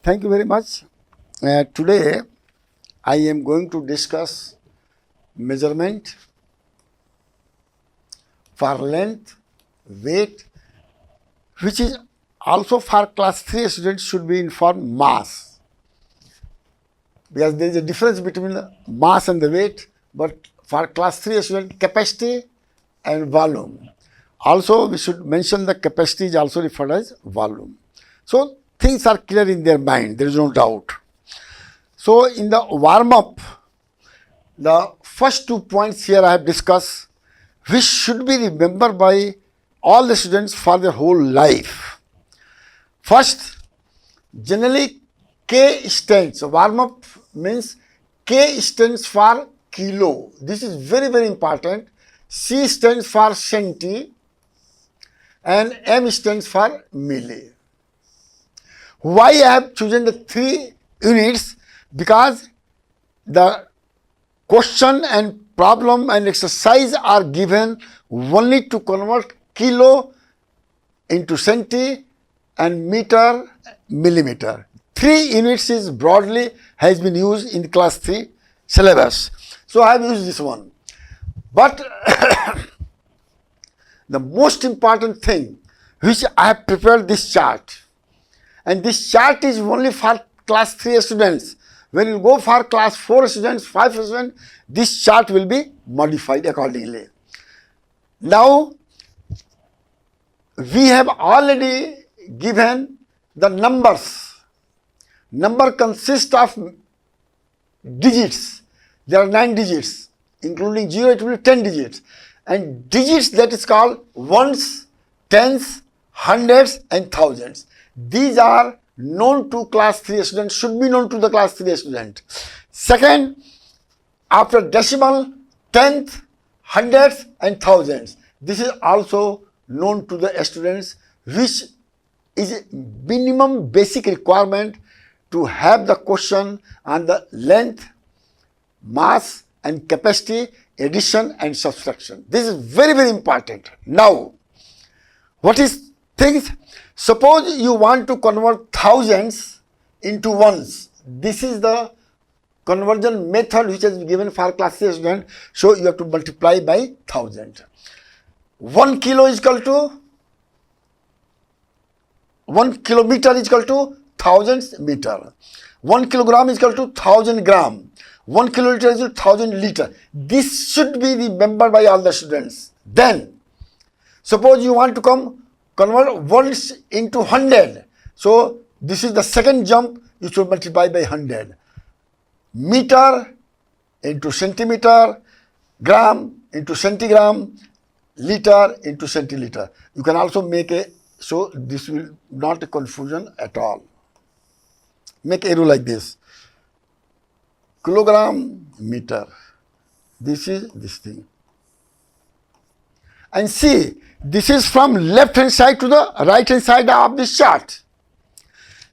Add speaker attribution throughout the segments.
Speaker 1: Thank you very much. Today I am going to discuss measurement for length, weight, which is also for class 3 students should be informed mass, because there is a difference between the mass and the weight, but for class 3 student capacity and volume. Also we should mention the capacity is also referred as volume. So things are clear in their mind, there is no doubt. So in the warm up, the first 2 points here I have discussed, which should be remembered by all the students for their whole life. First, generally K stands, so warm up means K stands for kilo. This is very important. C stands for centi and M stands for milli. Why I have chosen the 3 units? Because the question and problem and exercise are given only to convert kilo into centi and meter, millimeter. 3 units is broadly has been used in class 3 syllabus. So I have used this one. But the most important thing which I have prepared this chart, and this chart is only for class 3 students. When you go for class 4 students, 5 students, this chart will be modified accordingly. Now, we have already given the numbers. Number consists of digits. There are 9 digits, including 0, it will be 10 digits. And digits, that is called ones, tens, hundreds and thousands. These are known to class 3 students, should be known to the class 3 student. Second, after decimal, tenth, hundreds and thousands. This is also known to the students, which is a minimum basic requirement to have the question on the length, mass and capacity, addition and subtraction. This is very important. Now, what is things? Suppose you want to convert thousands into ones. This is the conversion method which has been given for class 3 student. So you have to multiply by 1000. 1 kilo is equal to 1 kilometer is equal to thousands meter. 1 kilogram is equal to 1000 gram. 1 kiloliter is 1000 liter. This should be remembered by all the students. Then, suppose you want to convert ones into 100. So this is the second jump, you should multiply by 100. Meter into centimeter, gram into centigram, liter into centiliter. You can also make a, so this will not a confusion at all. Make arrow like this. Kilogram, meter. This is this thing. And see, this is from left hand side to the right hand side of this chart.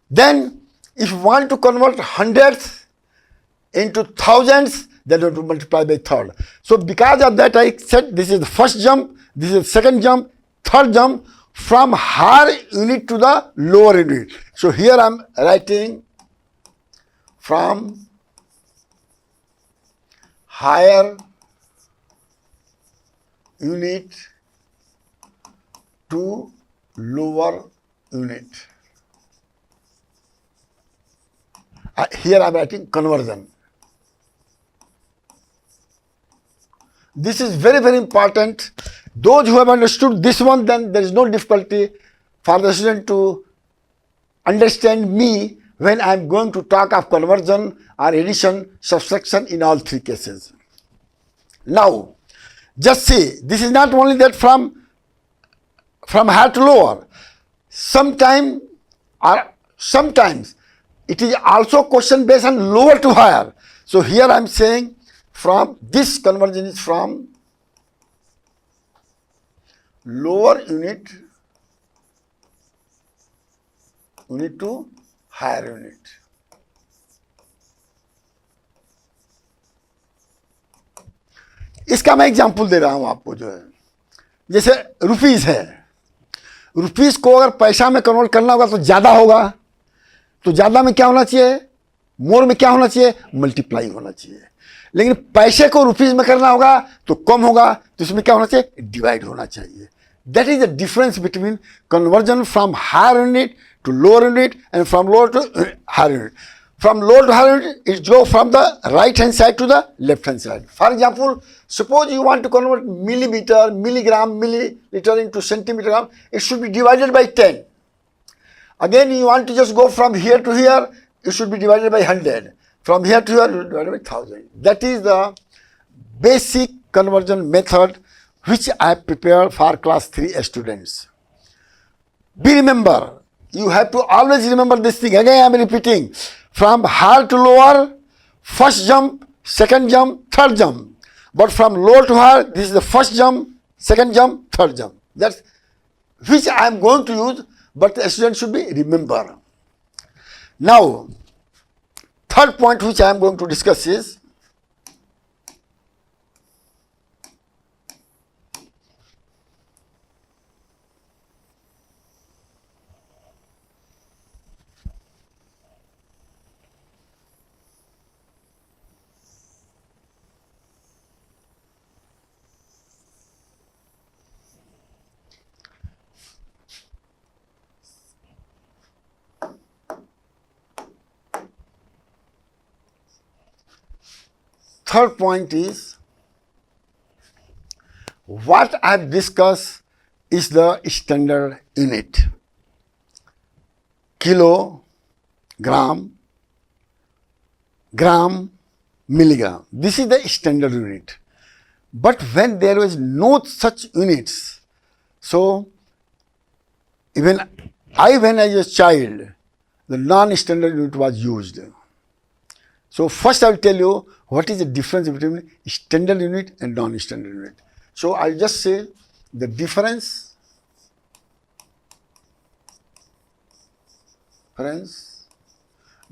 Speaker 1: Then if you want to convert hundreds into thousands, then you have to multiply by third. So because of that, I said this is the first jump, this is the second jump, third jump from higher unit to the lower unit. So here I am writing from higher unit to lower unit. Here I am writing conversion. This is very important. Those who have understood this one, then there is no difficulty for the student to understand me when I am going to talk of conversion or addition, subtraction in all 3 cases. Now, just see, this is not only that from higher to lower. Sometimes it is also question based on lower to higher. So here I am saying from this conversion is from lower unit to higher unit. इसका मैं example दे रहा हूं आपको, जो है जैसे rupees है, rupees को अगर पैसा में कन्वर्ट करना होगा तो ज़्यादा होगा, तो ज़्यादा में क्या होना चाहिए, मोर में क्या होना चाहिए, मल्टीप्लाई होना चाहिए। लेकिन पैसे को रुपीज़ में करना होगा तो कम होगा, तो इसमें क्या होना चाहिए, डिवाइड होना चाहिए। That is the difference between conversion from higher unit to lower unit and from lower to higher unit. From lower to higher unit, it go from the right hand side to the left hand side. For example, suppose you want to convert millimeter, milligram, milliliter into centimeter, it should be divided by 10. Again, you want to just go from here to here, it should be divided by 100. From here to here, divided by 1000. That is the basic conversion method which I have prepared for class 3 students. Be remember, you have to always remember this thing. Again, I am repeating. From higher to lower, first jump, second jump, third jump. But from lower to higher, this is the first jump, second jump, third jump. That's which I am going to use, but the student should be remember. Now, third point which I am going to discuss is third point is what I have discussed is the standard unit. Kilo, gram, gram, milligram. This is the standard unit. But when there was no such units, so even when I was a child, the non-standard unit was used. So first I will tell you what is the difference between standard unit and non-standard unit. So I'll just say the difference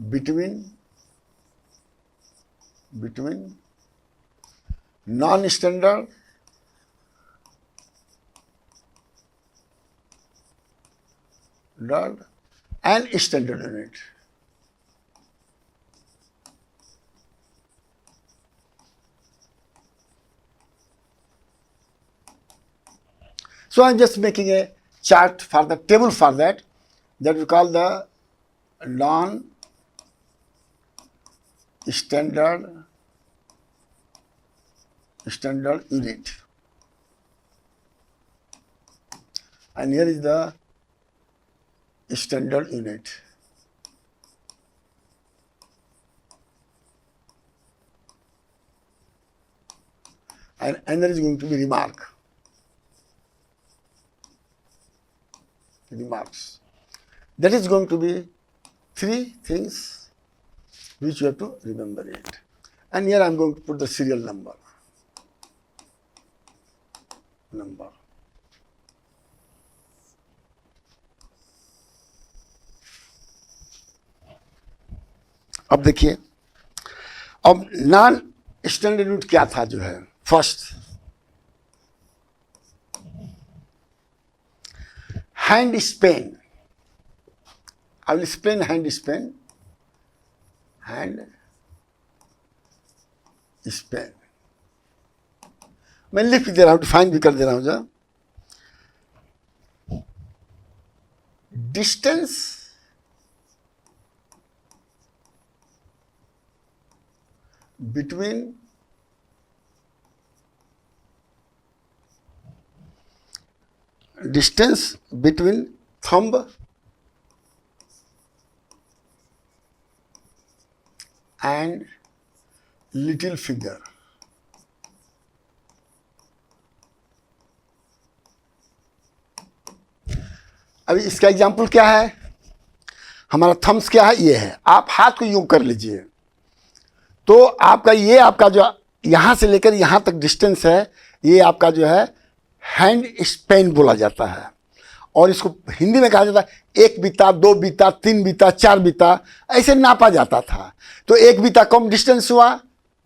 Speaker 1: between non-standard and standard unit. So I'm just making a chart for the table for that we call the non-standard unit. And here is the standard unit. And there is going to be remarks. That is going to be three things which you have to remember it. And here I am going to put the serial number. अब देखिए, अब non standard unit क्या था जो है, first hand span. I will explain hand span. मैं लिख दे रहा हूँ, डिफाइन भी कर दे रहा हूँ जरा. Distance between thumb and little finger. अभी इसका एग्जाम्पल क्या है, हमारा थम्स क्या है, ये है. आप हाथ को यूं कर लीजिए तो आपका ये आपका जो यहाँ से लेकर यहाँ तक डिस्टेंस है, ये आपका जो है हैंड स्पेन बोला जाता है. और इसको हिंदी में कहा जाता है 1 बीता, 2 बीता, 3 बीता, 4 बीता, ऐसे नापा जाता था. तो 1 बीता कम डिस्टेंस हुआ,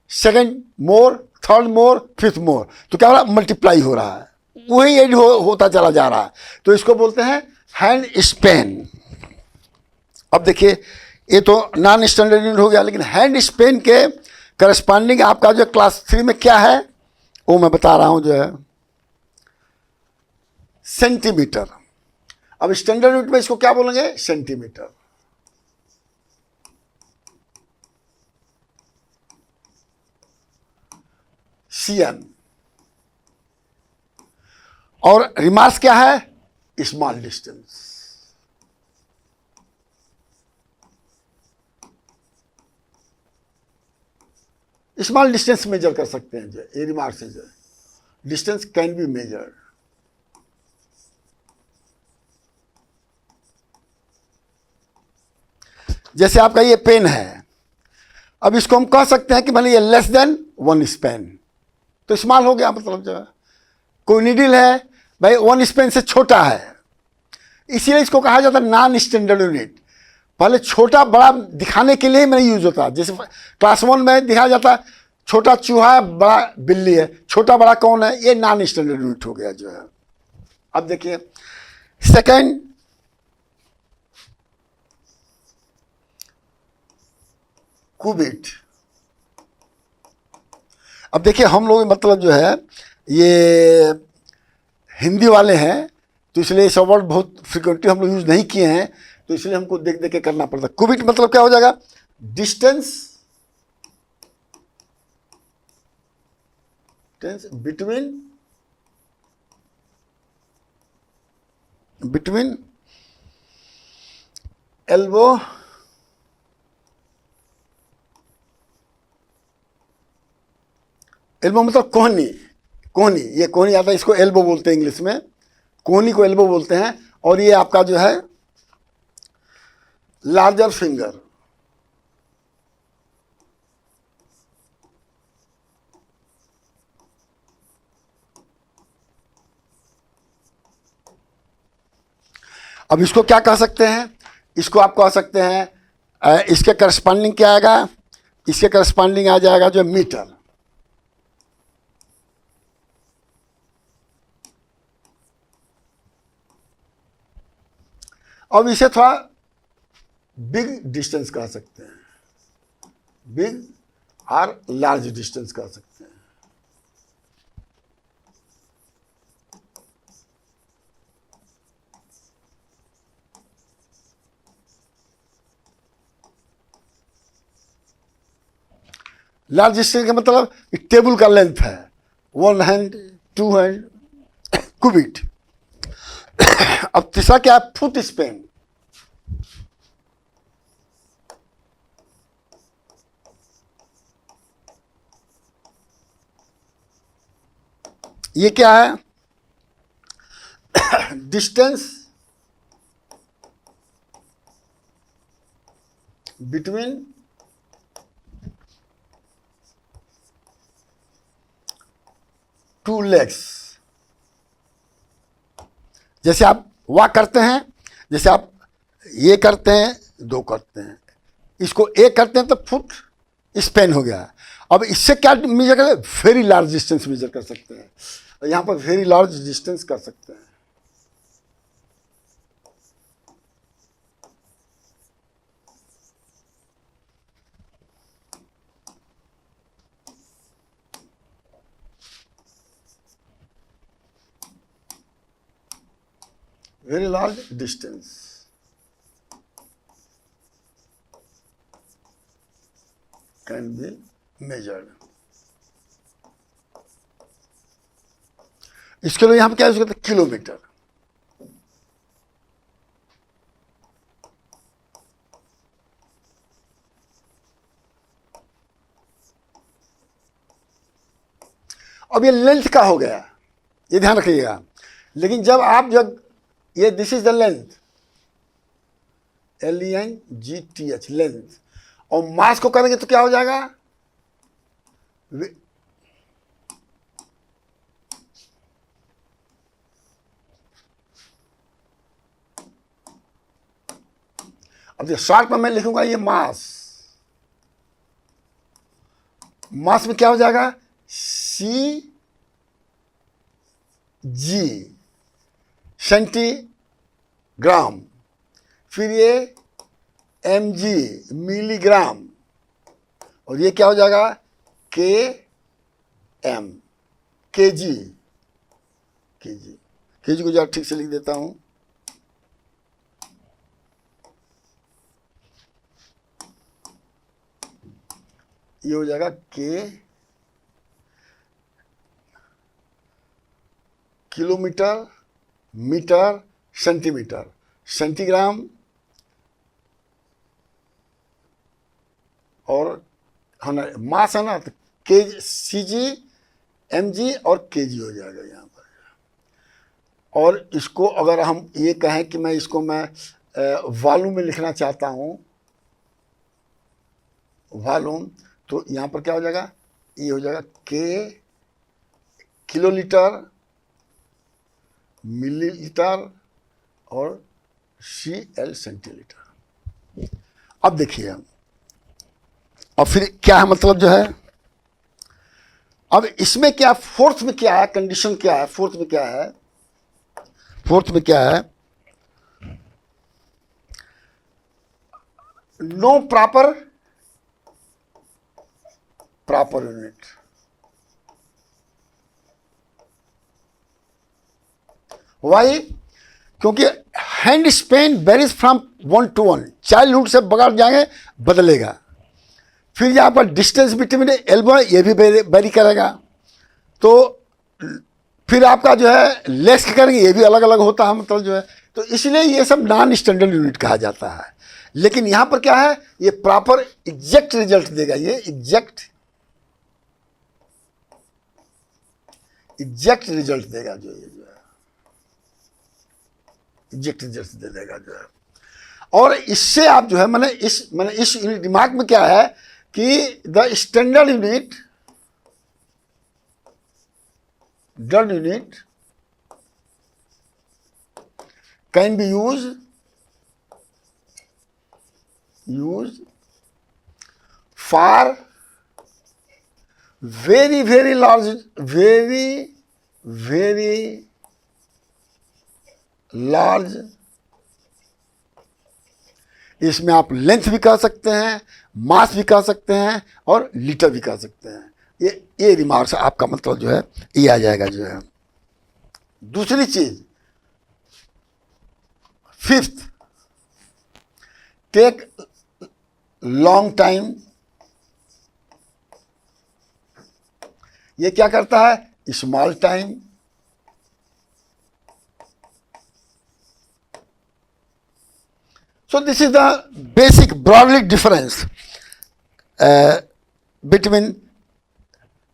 Speaker 1: सेकंड मोर, थर्ड मोर, फिफ्थ मोर, तो क्या हो रहा है, मल्टीप्लाई हो रहा है, वही एड होता चला जा रहा है. तो इसको बोलते हैं हैंड स्पेन. अब देखिए ये तो नॉन स्टैंडर्ड यूनिट हो गया, लेकिन हैंड स्पेन के करस्पॉन्डिंग आपका जो क्लास 3 में क्या है वो मैं बता रहा हूं, जो है सेंटीमीटर। अब स्टैंडर्ड यूनिट में इसको क्या बोलेंगे, सेंटीमीटर। सीएम। और रिमार्क्स क्या है, small distance. Small distance measure कर सकते हैं, जो ये रिमार्क्स है, जो डिस्टेंस कैन बी मेजर्ड। जैसे आपका ये पेन है, अब इसको हम कह सकते हैं कि भले ये लेस देन 1 स्पेन, तो स्मॉल हो गया, मतलब जो है। कोई नीडल है भाई 1 स्पेन से छोटा है, इसीलिए इसको कहा जाता है नॉन स्टैंडर्ड यूनिट। पहले छोटा बड़ा दिखाने के लिए मैंने यूज होता, जैसे क्लास 1 में दिखाया जाता है छोटा चूहा है बड़ा बिल्ली है, छोटा बड़ा कौन है, ये नॉन स्टैंडर्ड यूनिट हो गया, जो है। अब देखिए सेकेंड, क्यूबिट। अब देखिए हम लोग मतलब जो है ये हिंदी वाले हैं, तो इसलिए ये सब वर्ड बहुत फ्रिक्वेंटली हम लोग यूज नहीं किए हैं, तो इसलिए हमको देख देख के करना पड़ता है। क्यूबिट मतलब क्या हो जाएगा, डिस्टेंस बिटवीन एल्बो एल्बो मतलब कोहनी, कोहनी, ये कोहनी आता है, इसको एल्बो बोलते हैं इंग्लिश में, कोहनी को एल्बो बोलते हैं। और ये आपका जो है लार्जर फिंगर। अब इसको क्या कह सकते हैं, इसको आप कह सकते हैं इसके करस्पॉन्डिंग क्या आएगा, इसके करस्पॉन्डिंग आ जाएगा जो मीटर। अब इसे थोड़ा बिग डिस्टेंस कह सकते हैं, बिग और लार्ज डिस्टेंस कह सकते हैं। लार्ज डिस्टेंस का मतलब टेबल का लेंथ है, 1 हैंड 2 हैंड क्यूबिट। अब तीसरा क्या है, फुट स्पेन। ये क्या है, डिस्टेंस बिटवीन टू लेग्स। जैसे आप वॉक करते हैं, जैसे आप ये करते हैं, 2 करते हैं, इसको 1 करते हैं तो फुट स्पेन हो गया। अब इससे क्या मेजर कर, वेरी लार्ज डिस्टेंस मेजर कर सकते हैं, यहां पर वेरी लार्ज डिस्टेंस कर सकते हैं। Very large distance can be measured. इसके लिए यहां पर क्या यूज करते हैं, किलोमीटर। अब ये लेंथ का हो गया, ये ध्यान रखिएगा। लेकिन जब ये this is the length, LENGTH, length, और मास को करेंगे तो क्या हो जाएगा, अब शॉर्ट में मैं लिखूंगा ये मास, मास में क्या हो जाएगा, CG, सेंटीग्राम। फिर ये mg मिलीग्राम, और ये क्या हो जाएगा के एम केजी, केजी को जरा ठीक से लिख देता हूं, ये हो जाएगा के किलोमीटर मीटर सेंटीमीटर, सेंटीग्राम और है ना मास है ना, तो के सी जी एम जी और के जी हो जाएगा यहाँ पर। और इसको अगर हम ये कहें कि मैं इसको मैं वॉल्यूम में लिखना चाहता हूँ, वॉल्यूम, तो यहाँ पर क्या हो जाएगा, ये हो जाएगा के किलोलीटर मिलीलीटर और सी एल सेंटीलीटर। अब देखिए, और फिर क्या है मतलब जो है, अब इसमें क्या फोर्थ में क्या है, कंडीशन क्या है, फोर्थ में क्या है, फोर्थ में क्या है, नो प्रॉपर यूनिट। वाई? क्योंकि hand Spain varies from 1 to 1, childhood से बगैर जाएंगे बदलेगा। फिर यहाँ पर डिस्टेंस बिटवीन एल्बो ये भी वेरी करेगा, तो फिर आपका जो है लेस करेंगे ये भी अलग अलग होता है, मतलब जो है, तो इसलिए ये सब नॉन स्टैंडर्ड यूनिट कहा जाता है। लेकिन यहाँ पर क्या है, ये प्रॉपर एग्जैक्ट रिजल्ट देगा, ये एग्जैक्ट रिजल्ट देगा, जो ये जो है एग्जैक्ट रिजल्ट दे देगा जो है। और इससे आप जो है मैंने इस दिमाग में क्या है कि the standard unit can be use for very large, इसमें आप लेंथ भी कह सकते हैं, मास भी कह सकते हैं और लीटर भी कह सकते हैं। ये रिमार्क्स आपका मतलब जो है ये आ जाएगा जो है। दूसरी चीज, फिफ्थ, टेक लॉन्ग टाइम। ये क्या करता है, small time. So this is the basic broadly difference between,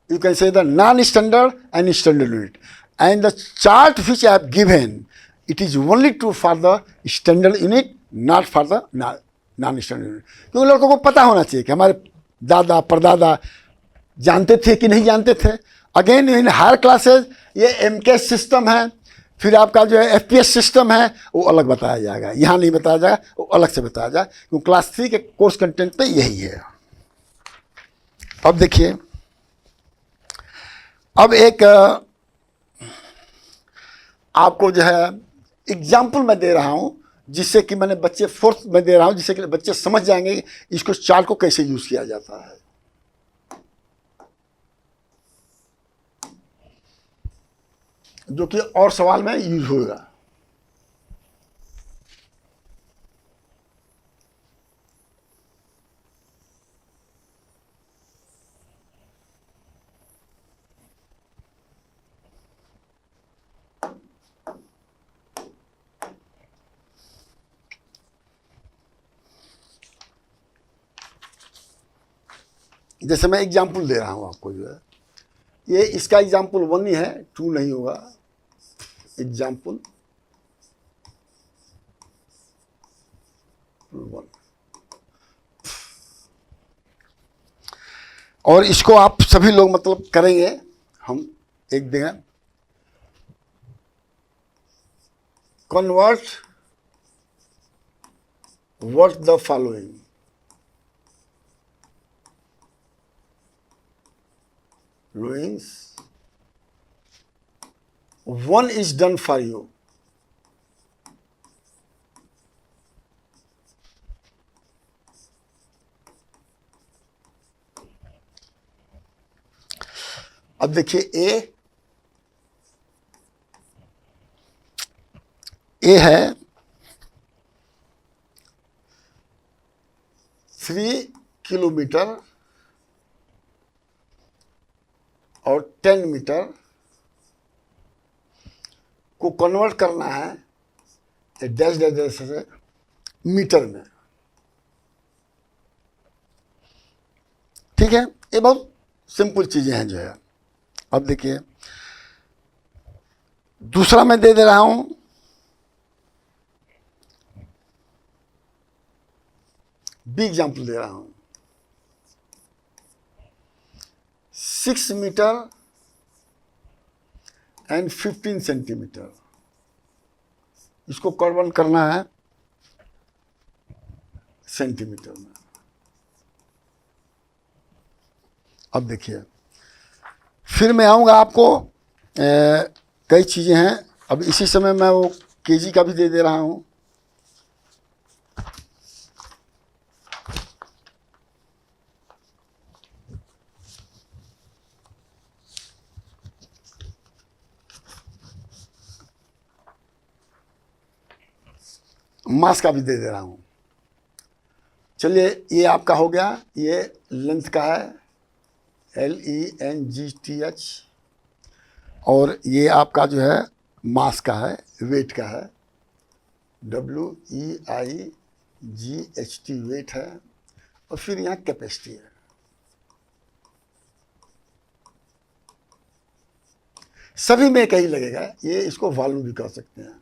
Speaker 1: you can say, the non-standard and standard unit. And the chart which I have given, it is only true for the standard unit, not for the non-standard unit. क्योंकि लड़कों को पता होना चाहिए कि हमारे दादा परदादा जानते थे कि नहीं जानते थे। अगेन इन हायर क्लासेज ये एमकेएस सिस्टम है, फिर आपका जो है एफपीएस सिस्टम है, वो अलग बताया जाएगा, यहाँ नहीं बताया जाएगा, वो अलग से बताया जाएगा, क्योंकि क्लास 3 के कोर्स कंटेंट पे यही है। अब देखिए, अब एक आपको जो है एग्जाम्पल मैं दे रहा हूँ, जिससे कि मैंने बच्चे फोर्थ में दे रहा हूँ, जिससे कि बच्चे समझ जाएंगे इसको चार्ट को कैसे यूज किया जाता है। जो कि और सवाल में यूज होगा। जैसे मैं एग्जाम्पल दे रहा हूं आपको जो है, ये इसका एग्जाम्पल 1 ही है, 2 नहीं होगा। एग्जाम्पल 1, और इसको आप सभी लोग मतलब करेंगे। हम एक देंगे, convert what the following, Louis, one is done for you. अब देखिए ए है 3 किलोमीटर और 10 मीटर को कन्वर्ट करना है डैश डैश डैश से मीटर में। ठीक है, ये बहुत सिंपल चीजें हैं जो है। अब देखिए दूसरा मैं दे रहा हूं, बी एग्जाम्पल दे रहा हूं, 6 मीटर एंड 15 सेंटीमीटर, इसको कन्वर्ट करना है सेंटीमीटर में। अब देखिए फिर मैं आऊंगा आपको, कई चीजें हैं। अब इसी समय मैं वो केजी का भी दे रहा हूं। मास का भी दे रहा हूं। चलिए ये आपका हो गया, ये लेंथ का है LENGTH, और ये आपका जो है मास का है, वेट का है WEIGHT, वेट है, और फिर यहाँ कैपेसिटी है। सभी में कहीं लगेगा, ये इसको वॉल्यूम भी कर सकते हैं।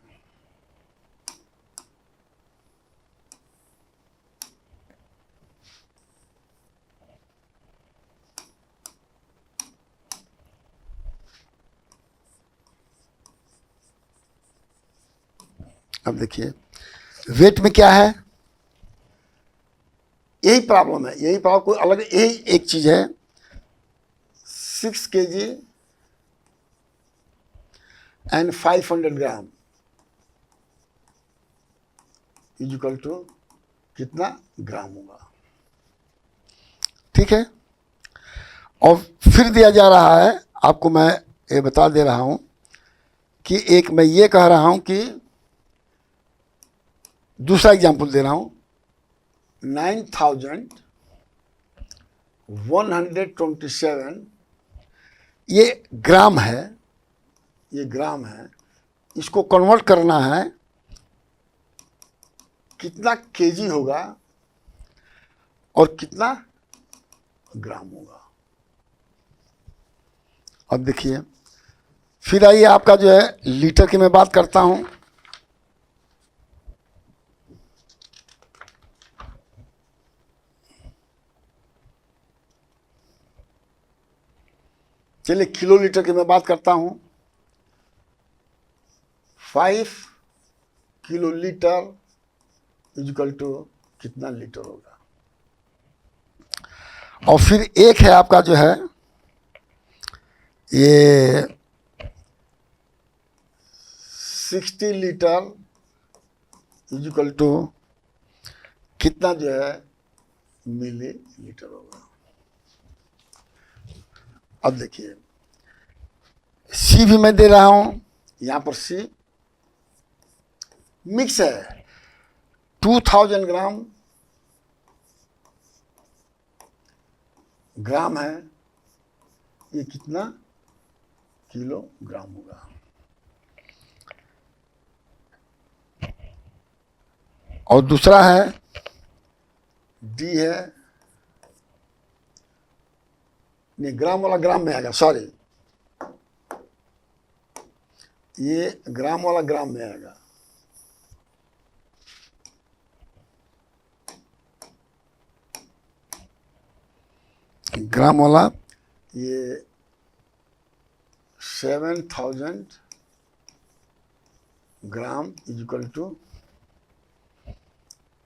Speaker 1: अब देखिए वेट में क्या है, यही प्रॉब्लम है, यही प्रॉब्लम, कोई अलग, यही एक चीज है। 6 kg and 500 gram equal to कितना ग्राम होगा। ठीक है, और फिर दिया जा रहा है आपको, मैं ये बता दे रहा हूं कि एक मैं ये कह रहा हूं कि दूसरा एग्जांपल दे रहा हूं, 9127, ये ग्राम है, ये ग्राम है, इसको कन्वर्ट करना है कितना केजी होगा और कितना ग्राम होगा। अब देखिए फिर आइए आपका जो है लीटर की मैं बात करता हूं। चलिए किलो लीटर की मैं बात करता हूं। 5 किलो लीटर इक्वल टू कितना लीटर होगा। और फिर एक है आपका जो है ये 60 लीटर इक्वल टू कितना जो है मिली लीटर होगा। अब देखिए सी भी मैं दे रहा हूं, यहां पर सी मिक्स है, 2000 ग्राम ग्राम है, ये कितना किलोग्राम होगा। और दूसरा है डी है, नहीं ग्राम वाला ग्राम में आएगा, सॉरी, ये ग्राम वाला ग्राम में आएगा। ग्राम वाला ये 7000 ग्राम इक्वल टू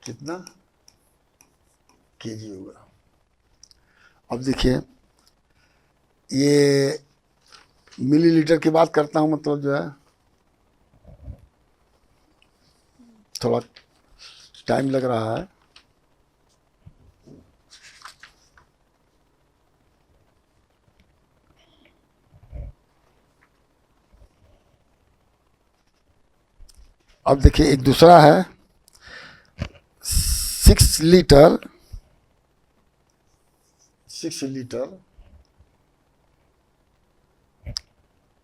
Speaker 1: कितना केजी होगा। अब देखिए ये मिलीलीटर की बात करता हूं, मतलब जो है थोड़ा टाइम लग रहा है। अब देखिए एक दूसरा है 6 लीटर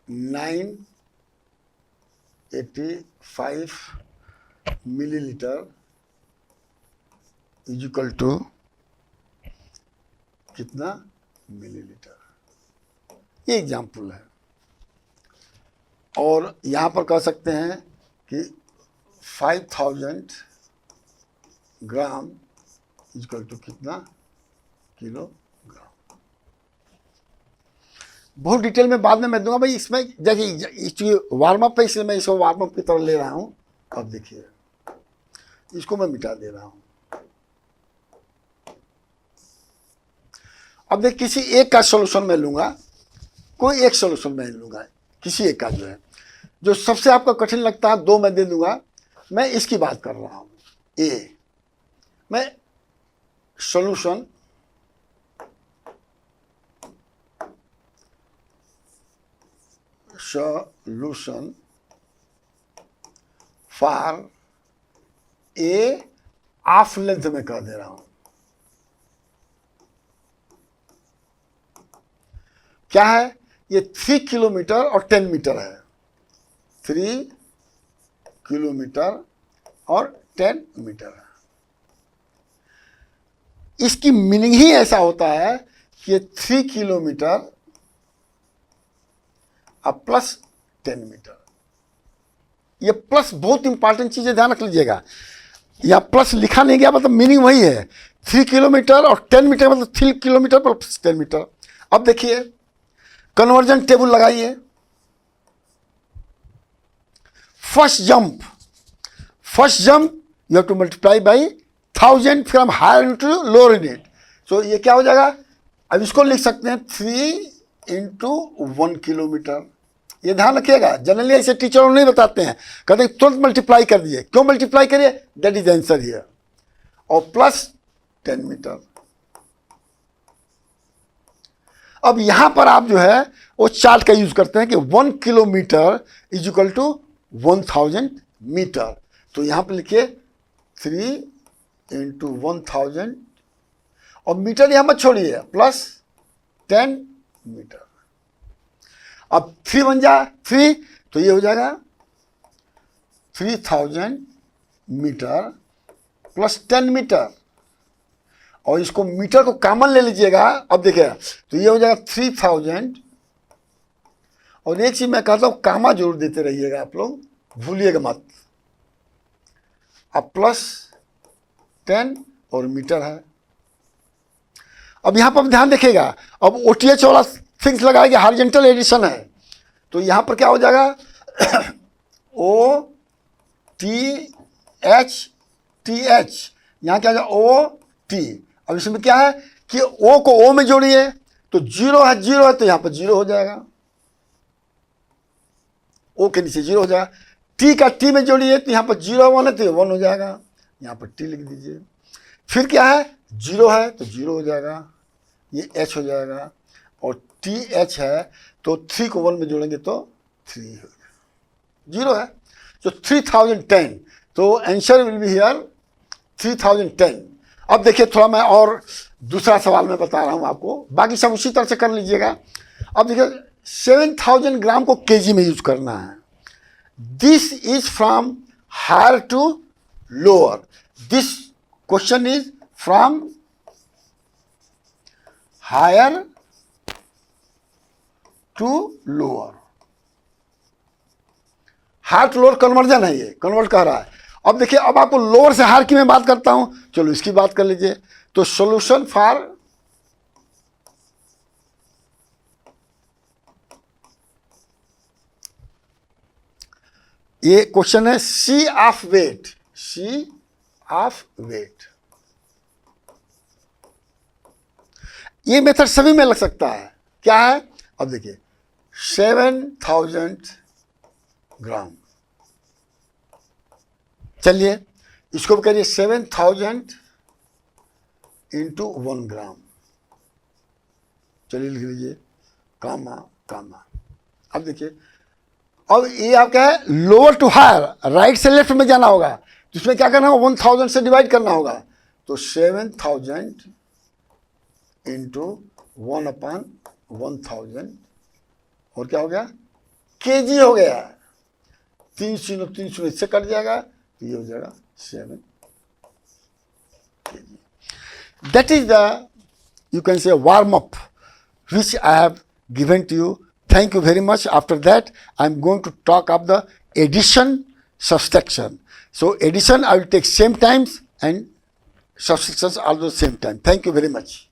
Speaker 1: 985 मिलीलीटर इक्वल टू कितना मिलीलीटर, ये एग्जाम्पल है। और यहाँ पर कह सकते हैं कि 5000 ग्राम इक्वल टू कितना किलोग्राम। बहुत डिटेल में बाद में मैं दूंगा भाई। इसमें देखिए वार्म अप है, इसलिए मैं इसको वार्म अप की तरह ले रहा हूँ। अब देखिए इसको मैं मिटा दे रहा हूँ। अब देख किसी एक का सॉल्यूशन मैं लूंगा, कोई एक सॉल्यूशन मैं लूंगा, किसी एक का जो है, जो सबसे आपको कठिन लगता है 2 मैं दे दूंगा। मैं इसकी बात कर रहा हूं। ए मैं solution for a half length में कह दे रहा हूं। क्या है ये? 3 किलोमीटर और 10 मीटर है। 3 किलोमीटर और 10 मीटर है। इसकी मीनिंग ही ऐसा होता है कि ये 3 किलोमीटर और प्लस 10 मीटर। ये प्लस बहुत इंपॉर्टेंट चीज है, ध्यान रख लीजिएगा। यह प्लस लिखा नहीं गया, मतलब मीनिंग वही है। 3 किलोमीटर और 10 मीटर मतलब 3 किलोमीटर प्लस 10 मीटर। अब देखिए कन्वर्जन टेबल लगाइए। First jump you have to multiply by 1000 from higher to lower in it. So ये क्या हो जाएगा? अब इसको लिख सकते हैं 3 इंटू 1 किलोमीटर। ये ध्यान रखिएगा, जनरली ऐसे टीचर नहीं बताते हैं, कहते हैं तुरंत मल्टीप्लाई कर दिए। क्यों मल्टीप्लाई करिए? That is answer here. और प्लस 10 मीटर। अब यहां पर आप जो है वो चार्ट का यूज करते हैं कि 1 kilometre is equal to 1000 metre. तो यहां पर लिखिए 3 इंटू 1000 और मीटर यहां मत छोड़िए, प्लस 10 मीटर। अब 3 बन जा 3, तो ये हो जाएगा 3000 मीटर प्लस 10 मीटर। और इसको मीटर को कॉमन ले लीजिएगा। अब देखिए तो ये हो जाएगा 3000। और एक चीज मैं कहता हूं, कामा जरूर देते रहिएगा आप लोग, भूलिएगा मत। अब प्लस 10 और मीटर है। अब यहां पर ध्यान देखिएगा, अब ओटीएच वाला थिंग्स लगाएंगे, हॉरिजॉन्टल एडिशन है। तो यहां पर क्या हो जाएगा ओ टी एच, यहां क्या जाएगा ओ टी। अब इसमें क्या है कि ओ को ओ में जोड़िए तो 0 है तो यहां पर 0 हो जाएगा। ओ के नीचे 0 हो जाएगा। टी का टी में जोड़िए तो यहां पर 0 1 है तो 1 हो जाएगा। यहां पर टी लिख दीजिए। फिर क्या है 0 है तो 0 हो जाएगा, ये एच हो जाएगा। और टी एच है तो 3 को 1 में जोड़ेंगे तो 3 हो जाएगा। 0 है तो 3010। तो आंसर विल बी हियर 3010। अब देखिए थोड़ा मैं और दूसरा सवाल मैं बता रहा हूं आपको, बाकी सब उसी तरह से कर लीजिएगा। अब देखिए 7000 ग्राम को केजी में यूज करना है। This is from higher to lower. This question is from higher to lower. Higher to lower conversion है, ये कन्वर्ट कर रहा है। अब देखिए अब आपको लोअर से हायर की मैं बात करता हूं, चलो इसकी बात कर लीजिए। तो सॉल्यूशन फॉर ये क्वेश्चन है सी ऑफ वेट। ये मेथड सभी में लग सकता है। क्या है? अब देखिए 7000 ग्राम, चलिए इसको भी करिए 7000 इंटू 1 ग्राम। चलिए लिख लीजिए कामा। अब देखिए अब ये आपका है लोअर टू हायर, राइट से लेफ्ट में जाना होगा, तो इसमें क्या करना होगा, 1000 से डिवाइड करना होगा, तो 7000 इंटू 1/1000 और क्या हो गया, केजी हो गया। 3 इससे कट जाएगा, तो ये हो जाएगा 7 kg. That is the, you can say, warm up which I have given to you. Thank you very much. After that, I am going to talk of the addition, subtraction. So addition I will take same times and subtractions also same time. Thank you very much.